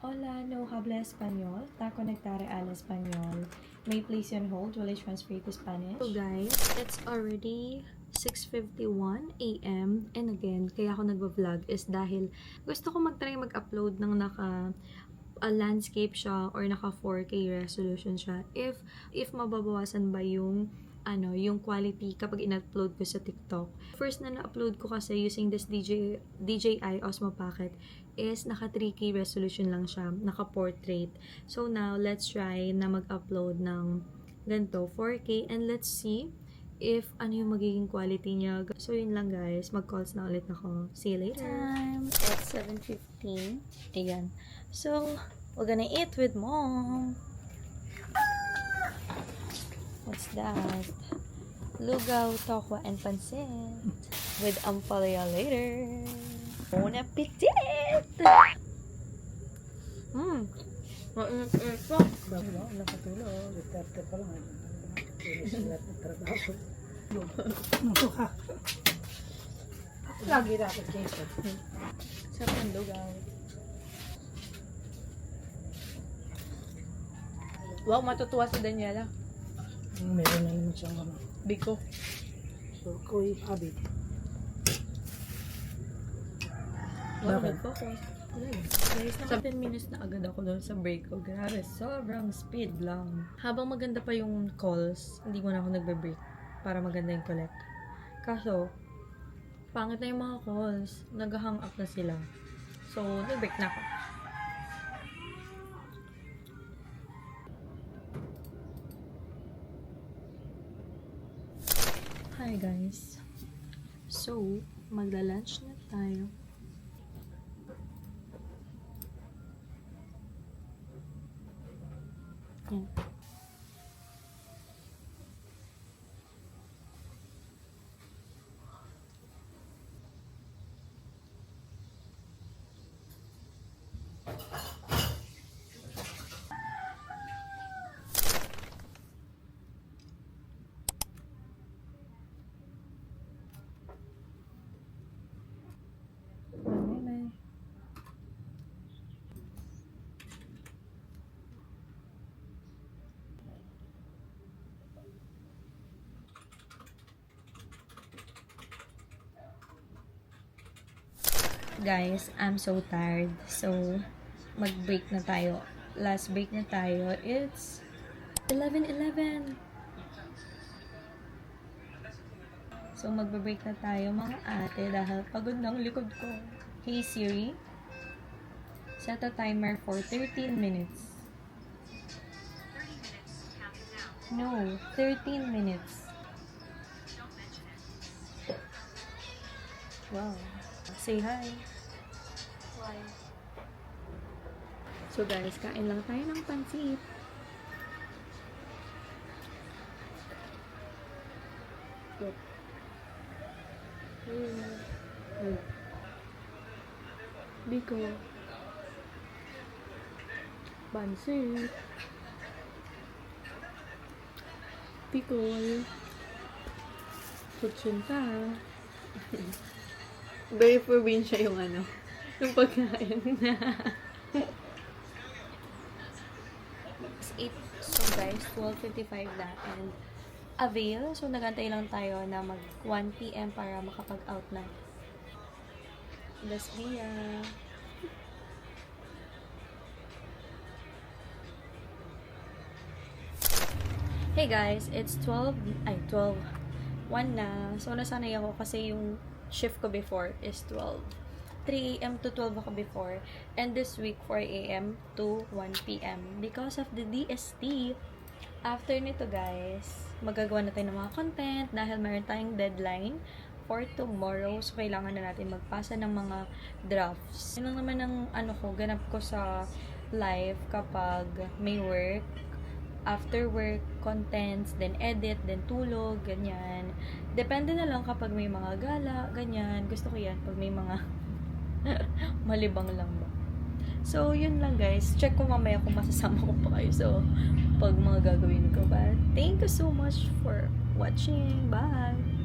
Hola, no habla español. Está conectare al español. May place you on hold while I translate to Spanish. So guys, it's already 6:51 a.m. And again, kaya ako nagva-vlog is dahil gusto ko mag-try mag-upload ng landscape siya or naka 4K resolution siya. If mababawasan ba yung yung quality kapag in-upload ko sa TikTok. First na na-upload ko kasi using this DJI Osmo Pocket is naka 3K resolution lang siya, naka portrait. So now, let's try na mag-upload ng ganito, 4K, and let's see if ano yung magiging quality niya. So yun lang guys, mag-calls na ulit ako. See you later. Time, it's 7:15. Ayan. So, we're gonna eat with mom. What's that? Lugaw, tokwa, and pancit. With ampalaya later. Bon appetit! Mainit-init po. Wow, nakatulog. Starte pa lang. Finish lahat ng trabaho. Lagi dapat Jason. Sarap ng lugaw. Wow, matutuwa si Daniela. Meron na naman siyang Biko. surkoy habit. Wow, Bakit? nag-focus. Guys, naka 10 minutes na agad ako doon sa break ko. Grabe, sobrang speed lang. Habang maganda pa yung calls, hindi mo na ako nagbe-break para maganda yung collect. Kaso, pangit na yung mga calls. Nag-hang up na sila. So, nag-break na ako. Hi guys. So, magla-lunch na tayo. Yan. Bye-bye. Guys, I'm so tired. So, mag-break na tayo. Last break na tayo. It's 11:11. So, magbe-break na tayo mga ate dahil pagod ng likod ko. Hey Siri, set a timer for 13 minutes. No, 13 minutes. Wow. Say hi. Why? So guys, kain lang tayo ng pansit. Look. Biko. Pansit. Pikol. Kutsinta. Very provincia yung yung pagkain. It's 8. So guys, 12:55 na and avail. So nagantay lang tayo na mag 1 PM para makapag-out na. Das dia. Hey guys, it's 1 na. So nasanay ako kasi yung shift ko before is 3 AM to 12 ako before. And this week, 4 AM to 1 PM. Because of the DST. After nito guys, magagawa na tayo ng mga content dahil mayroon tayong deadline for tomorrow. So, kailangan na natin magpasa ng mga drafts. Yun lang naman ang ganap ko sa live kapag may work. After work, contents, then edit, then tulog, ganyan. Depende na lang kapag may mga gala, ganyan. Gusto ko yan pag may mga malibang lang ba. So, yun lang guys. Check ko mamaya kung masasama ko pa kayo. So, pag mga gagawin ko. But, thank you so much for watching. Bye!